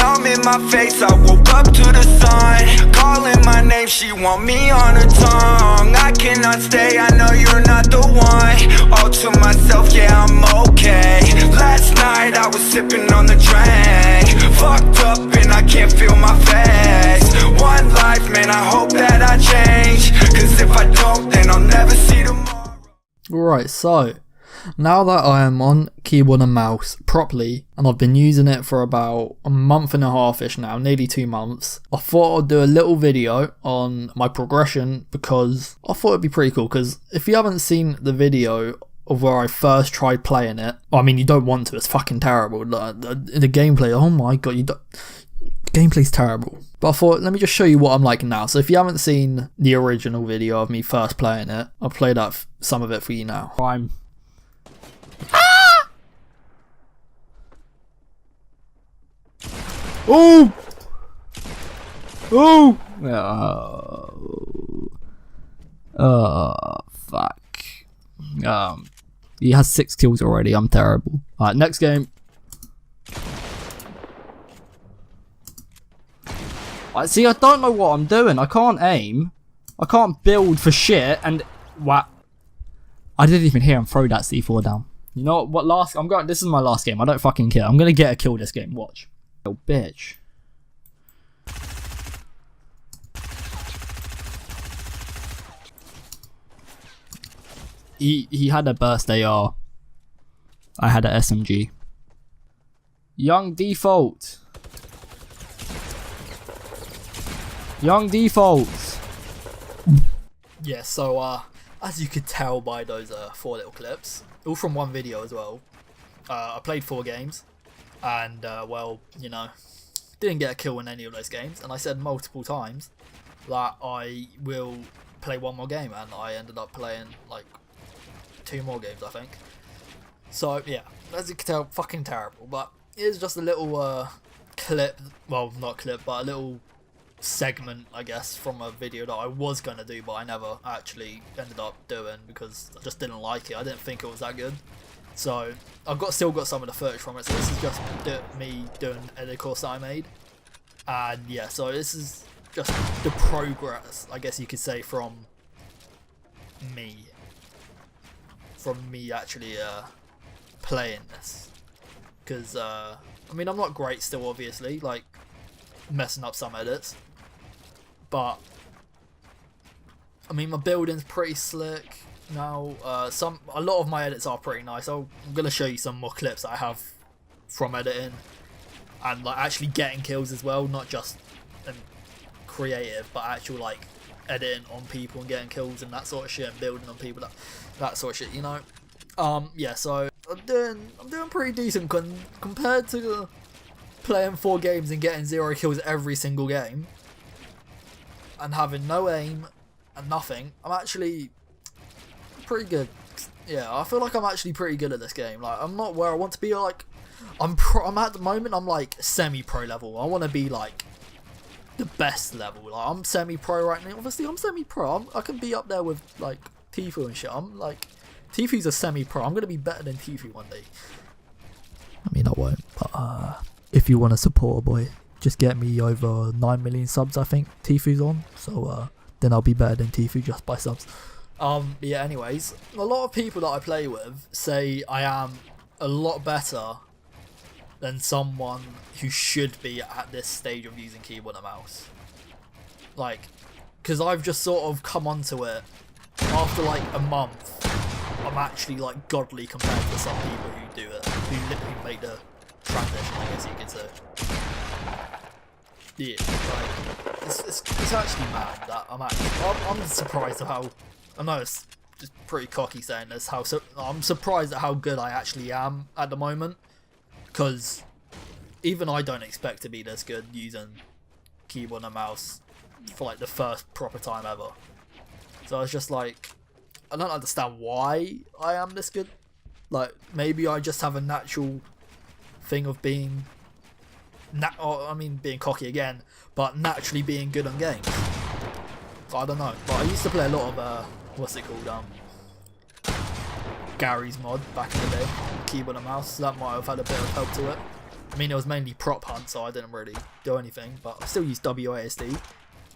numb in my face, I woke up to the sun. Calling my name, she want me on her tongue. I cannot stay, I know you're not the one. All to myself, yeah, I'm okay. Last night I was sipping on the drink. Fucked up and I can't feel my face. One life, man, I hope that I change. Cause if I don't, then I'll never see tomorrow. Right, so now that I am on keyboard and mouse properly, and I've been using it for about a month and a half-ish now, nearly 2 months, I thought I'd do a little video on my progression because I thought it'd be pretty cool. Because if you haven't seen the video of where I first tried playing it, well, I mean, you don't want to, it's fucking terrible. The gameplay, oh my god, the gameplay's terrible. But I thought, let me just show you what I'm like now. So if you haven't seen the original video of me first playing it, I'll play that some of it for you now. Oh! Oh! Oh, fuck. He has 6 kills already. I'm terrible. Alright, next game. See, I don't know what I'm doing. I can't aim. I can't build for shit. And what? I didn't even hear him throw that C4 down. You know what? This is my last game. I don't fucking care. I'm gonna get a kill this game. Watch. Little bitch. He had a burst AR. I had a SMG. Young default. Young defaults. Yeah, so as you could tell by those 4 little clips, all from one video as well, I played 4 games, and well, you know, didn't get a kill in any of those games, and I said multiple times that I will play 1 more game, and I ended up playing like 2 more games, I think. So yeah, as you can tell, fucking terrible. But here's just a little clip, well, not clip, but a little segment, I guess, from a video that I was going to do, but I never actually ended up doing because I just didn't like it. I didn't think it was that good. So I've still got some of the footage from it, so this is just me doing an edit course that I made. And yeah, so this is just the progress, I guess you could say, from me actually playing this. Because I mean, I'm not great still, obviously, like messing up some edits, but I mean, my building's pretty slick now. A lot of my edits are pretty nice. I'm gonna show you some more clips that I have from editing and like actually getting kills as well, not just creative, but actual like editing on people and getting kills and that sort of shit, and building on people, that sort of shit, you know. Yeah, so I'm doing pretty decent compared to playing 4 games and getting 0 kills every single game and having no aim and nothing. I'm actually pretty good. Yeah, I feel like I'm actually pretty good at this game. Like, I'm not where I want to be. Like, I'm at the moment, I'm like semi-pro level. I want to be like the best level. Like, I'm semi-pro right now. Obviously, I'm semi-pro. I can be up there with like Tfue and shit. I'm like, Tfue's a semi-pro. I'm gonna be better than Tfue one day. I mean, I won't, but if you want to support a boy, just get me over 9 million subs, I think Tfue's on. So then I'll be better than Tfue just by subs. Yeah, anyways, a lot of people that I play with say I am a lot better than someone who should be at this stage of using keyboard and mouse. Like, because I've just sort of come onto it after like a month. I'm actually like godly compared to some people who do it, who literally make the transition, I guess you could say. Yeah, like, it's actually mad that I'm surprised at how, I know it's just pretty cocky saying this, I'm surprised at how good I actually am at the moment, because even I don't expect to be this good using keyboard and mouse for like the first proper time ever. So it's just like, I don't understand why I am this good. Like, maybe I just have a natural thing of being, being cocky again, but naturally being good on games. So I don't know. But I used to play a lot of, what's it called, Gary's mod back in the day, keyboard and mouse, so that might have had a bit of help to it. I mean, it was mainly prop hunt, so I didn't really do anything, but I still used WASD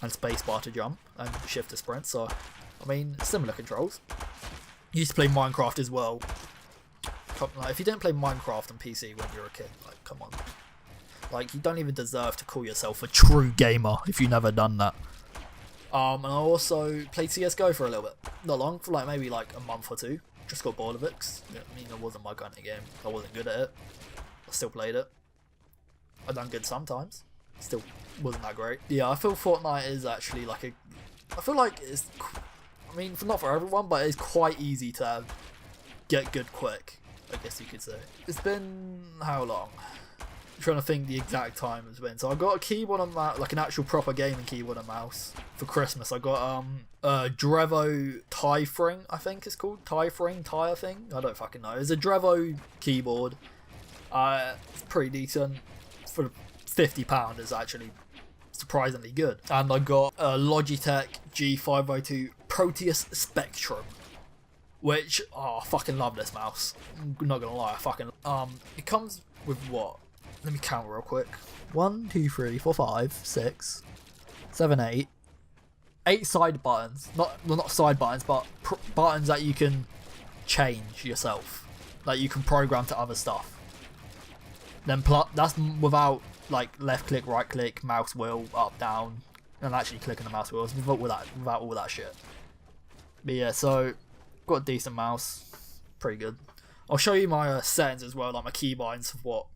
and spacebar to jump and shift to sprint, so I mean, similar controls. Used to play Minecraft as well. Like, if you didn't play Minecraft on PC when you were a kid, like, come on. Like, you don't even deserve to call yourself a true gamer if you've never done that. And I also played CSGO for a little bit. Not long, for like maybe like a month or two. Just got bored of it, 'cause, I mean, it wasn't my kind of game. I wasn't good at it. I still played it. I done good sometimes. Still wasn't that great. Yeah, I feel Fortnite is actually like a... I feel like it's... I mean, not for everyone, but it's quite easy to get good quick, I guess you could say. It's been... how long? I'm trying to think the exact time it's been. So I got a keyboard and mouse, like an actual proper gaming keyboard and mouse for Christmas. I got Drevo Tie Thing, I think it's called. Tire thing? I don't fucking know. It's a Drevo keyboard. It's pretty decent. For £50 is actually surprisingly good. And I got a Logitech G502 Proteus Spectrum, which, oh, I fucking love this mouse. I'm not gonna lie, I fucking it comes with what? Let me count real quick. 1, 2, 3, 4, 5, 6, 7, 8. 8 side buttons. Not side buttons, but buttons that you can change yourself. Like you can program to other stuff. Then that's without like left click, right click, mouse wheel, up, down, and actually clicking the mouse wheels without all that shit. But yeah, so got a decent mouse, pretty good. I'll show you my settings as well, like my keybinds of what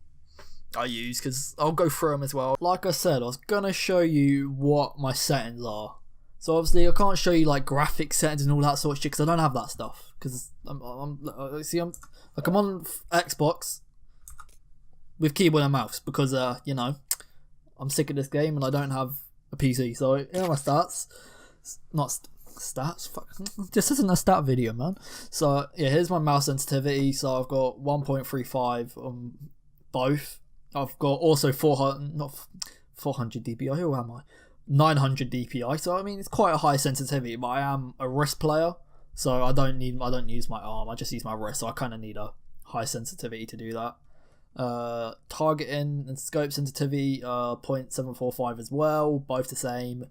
I use, because I'll go through them as well. Like I said, I was gonna show you what my settings are. So obviously I can't show you like graphic settings and all that sort of shit because I don't have that stuff. Because I'm on Xbox with keyboard and mouse because you know, I'm sick of this game and I don't have a PC. So here are my stats. Not stats. Fuck. This isn't a stat video, man. So yeah, here's my mouse sensitivity. So I've got 1.35 on both. I've got also 400 dpi. Who am I? 900 dpi. So I mean, it's quite a high sensitivity. But I am a wrist player, so I don't use my arm. I just use my wrist. So I kind of need a high sensitivity to do that. Targeting and scope sensitivity 0.745 as well, both the same.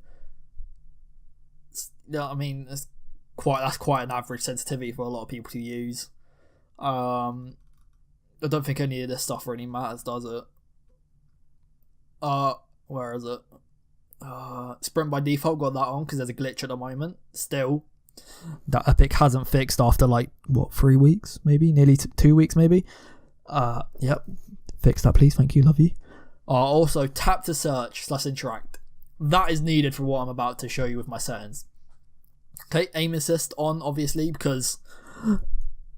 Yeah, I mean that's quite an average sensitivity for a lot of people to use. I don't think any of this stuff really matters, does it? Where is it? Sprint by default, got that on because there's a glitch at the moment. Still, that Epic hasn't fixed after like what 3 weeks, maybe nearly 2 weeks, maybe. Yep, fix that please, thank you, love you. Also tap to search / interact. That is needed for what I'm about to show you with my settings. Okay, aim assist on obviously because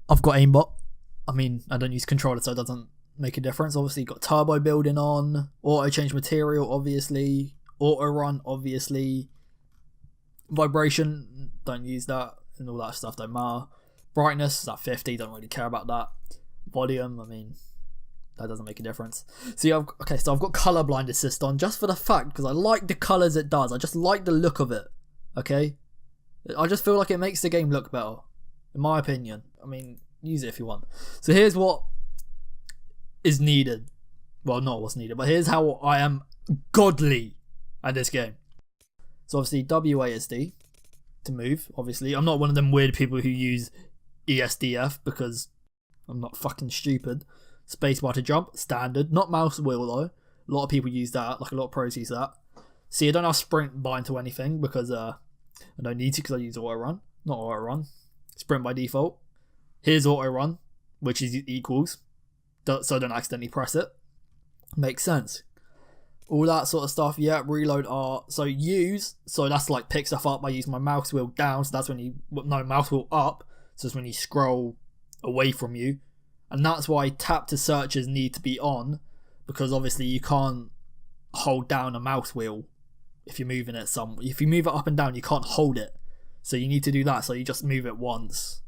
I've got aimbot. I mean, I don't use controller, so it doesn't make a difference. Obviously, got turbo building on, auto change material, obviously, auto run, obviously, vibration, don't use that, and all that stuff don't matter. Brightness is at 50, don't really care about that. Volume, I mean, that doesn't make a difference. So I've got colorblind assist on just for the fact because I like the colors it does. I just like the look of it. Okay, I just feel like it makes the game look better, in my opinion. I mean, use it if you want. So here's what is needed. Well, not what's needed, but here's how I am godly at this game. So obviously WASD to move. Obviously, I'm not one of them weird people who use ESDF because I'm not fucking stupid. Spacebar to jump, standard. Not mouse wheel though. A lot of people use that. Like a lot of pros use that. See, I don't have sprint bind to anything because I don't need to because I use auto run. Not auto run. Sprint by default. Here's auto run, which is equals, so I don't accidentally press it. Makes sense. All that sort of stuff. Yeah, reload R. So use. So that's like pick stuff up. I use my mouse wheel down. So that's when you mouse wheel up. So it's when you scroll away from you, and that's why tap to searches need to be on because obviously you can't hold down a mouse wheel if you're moving it if you move it up and down, you can't hold it. So you need to do that. So you just move it once.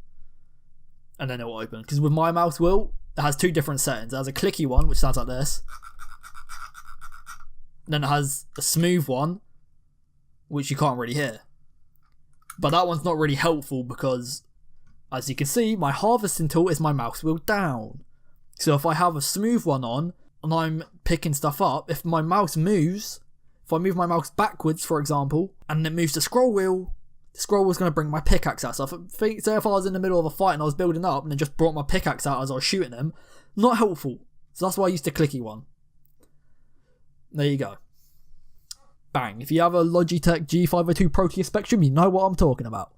And then it will open. Because with my mouse wheel, it has 2 different settings. It has a clicky one, which sounds like this. And then it has a smooth one, which you can't really hear. But that one's not really helpful because, as you can see, my harvesting tool is my mouse wheel down. So if I have a smooth one on and I'm picking stuff up, if my mouse moves, if I move my mouse backwards, for example, and it moves the scroll wheel, the scroll wheel's going to bring my pickaxe out. So say if I was in the middle of a fight and I was building up and it just brought my pickaxe out as I was shooting them, not helpful. So that's why I used the clicky one. There you go. Bang. If you have a Logitech G502 Proteus Spectrum, you know what I'm talking about.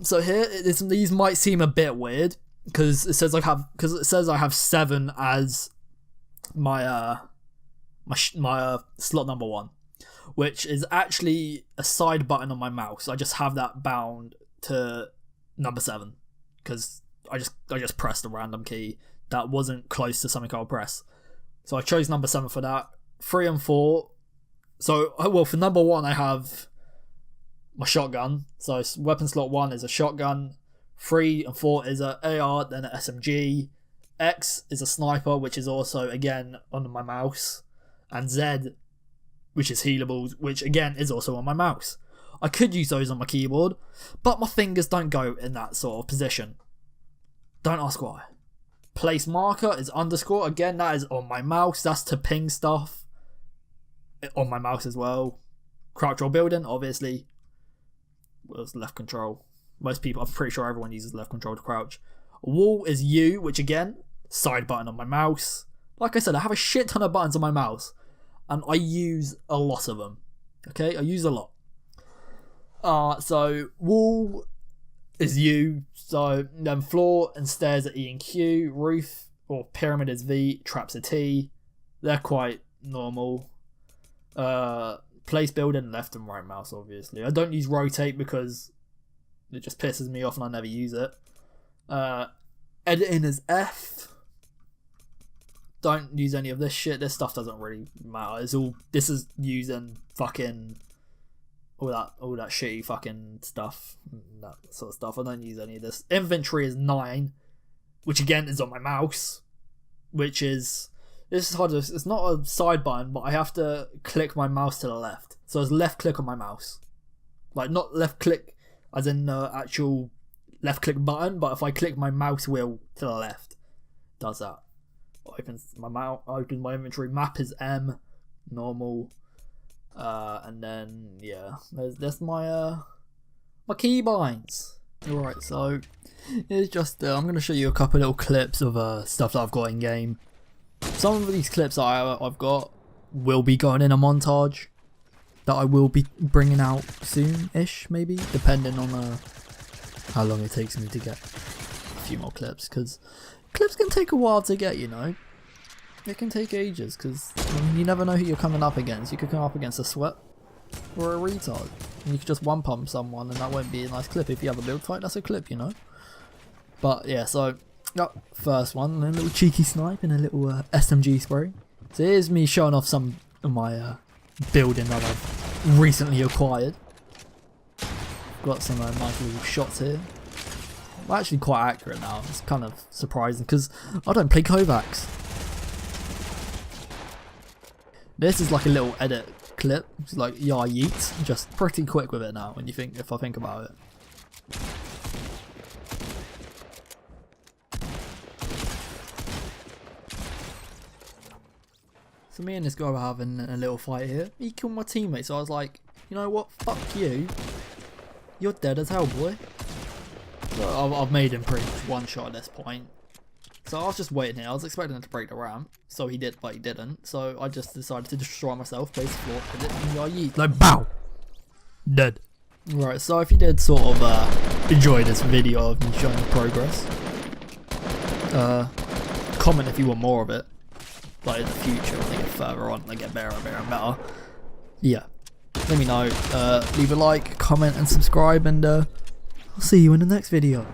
So here, these might seem a bit weird because it says I have 7 as my slot number 1, which is actually a side button on my mouse. I just have that bound to number 7 because I just pressed a random key that wasn't close to something I'll press. So I chose number 7 for that. 3 and 4. So, well, for number 1 I have my shotgun. So weapon slot 1 is a shotgun. 3 and 4 is a AR, then an SMG. X is a sniper, which is also, again, on my mouse. And Z, which is healables, which, again, is also on my mouse. I could use those on my keyboard, but my fingers don't go in that sort of position. Don't ask why. Place marker is underscore. Again, that is on my mouse. That's to ping stuff. On my mouse as well. Crouch while building, obviously. Was left control. Most people, I'm pretty sure everyone uses left control to crouch. Wall is U, which again, side button on my mouse. Like I said, I have a shit ton of buttons on my mouse, and I use a lot of them. Okay, I use a lot. So wall is U. So then floor and stairs are E and Q. Roof or pyramid is V. Traps are T. They're quite normal. Place building, left and right mouse, obviously. I don't use rotate because it just pisses me off and I never use it. Editing is F. Don't use any of this shit. This stuff doesn't really matter. This is using fucking all that shitty fucking stuff, that sort of stuff. I don't use any of this. Inventory is 9, which again is on my mouse, which is. This is hard. It's not a side button, but I have to click my mouse to the left. So it's left click on my mouse. Like, not left click as in the actual left click button, but if I click my mouse wheel to the left, it does that. Opens my inventory. Map is M, normal. And then, yeah, there's my keybinds. Alright, so it's just, I'm going to show you a couple little clips of stuff that I've got in game. Some of these clips that I've got will be going in a montage that I will be bringing out soon-ish, maybe, depending on how long it takes me to get a few more clips, because clips can take a while to get, you know. It can take ages, because you never know who you're coming up against. You could come up against a sweat or a retard, and you could just one-pump someone, and that won't be a nice clip. If you have a build fight, that's a clip, you know. But, yeah, so... first one, a little cheeky snipe and a little SMG spray. So here's me showing off some of my building that I've recently acquired. Got some nice little shots here. I'm actually quite accurate now. It's kind of surprising because I don't play Kovacs. This is like a little edit clip. It's like yeah, yeet. Just pretty quick with it now. When if I think about it. So me and this guy were having a little fight here. He killed my teammate, so I was like, you know what, fuck you. You're dead as hell, boy. So I've made him pretty much one shot at this point. So I was just waiting here. I was expecting him to break the ramp. So he did, but he didn't. So I just decided to destroy myself, base floor, hit it, and yeet. Like, BOW! Dead. Right, so if you did sort of enjoy this video of me showing progress, comment if you want more of it. Like in the future, when they get further on, they get better and better and better. Yeah, let me know. Leave a like, comment and subscribe, and I'll see you in the next video.